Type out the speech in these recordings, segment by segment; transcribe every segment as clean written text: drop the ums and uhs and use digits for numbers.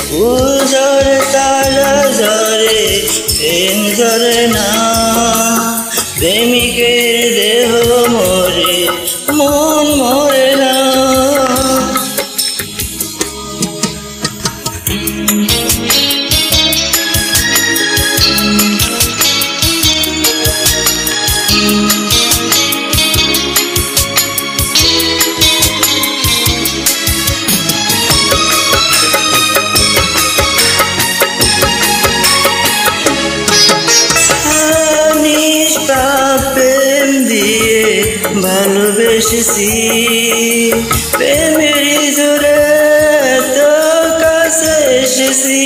ফুল ঝরে তারা ঝরে প্রেম ঝরে না, প্রেমিকের দেহ মরে মন মরে না। প্রেম দিয়ে ভালোবেসেছি, প্রেমের জোরে তো কাছে এসেছি।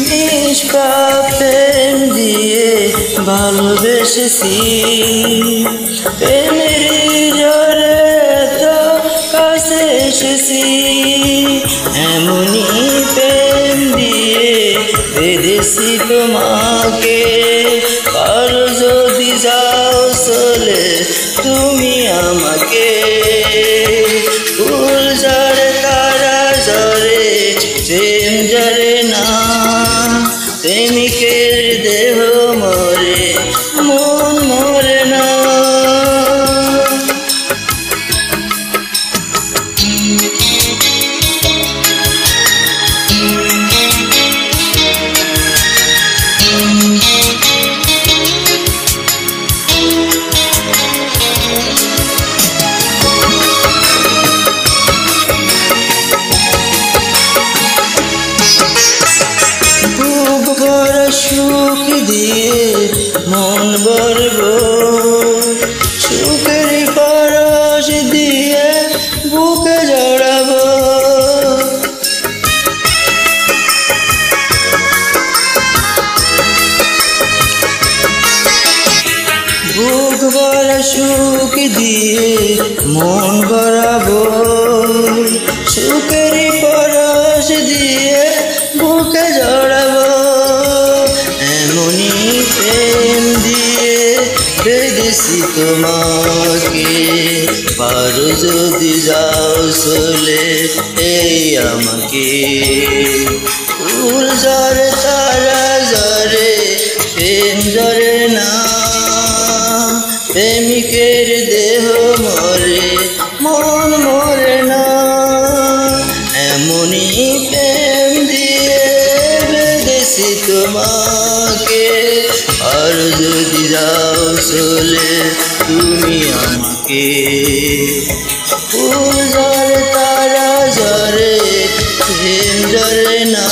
নিষ্পাপ প্রেম দিয়ে ভালোবেসেছি, প্রেমের জোরে তো কাছে এসেছি। এমনি প্রেম দিয়ে বেঁধেছি তোমাকে, কারো যদি যাও চলে তুমি আমাকে। ফুল ঝরে তারা ঝরে প্রেম ঝরে না, প্রেমিকের দেহ মরে মন মরে না। সুখ দিয়ে মন ভরব, সুখের পরশ দিয়ে বুকে জড়াব। বুক ভরা সুখ দিয়ে মন ভরাবো, সুখের পরশ দিয়ে বুকে জড়াবো। এমনি প্রেম দিয়ে বেঁধেছি তোমাকে, পারো যদি যাও চলে এই আমাকে। ফুল ঝরে তারা ঝরে প্রেম ঝরে না, প্রেমিকের দেহ মরে মন মরে না। এমনি প্রেম দিয়ে বেঁধেছি তোমাকে, আর যদি যাও চলে তুমি আমাকে। ফুল ঝরে তারা ঝরে প্রেম ঝরে না।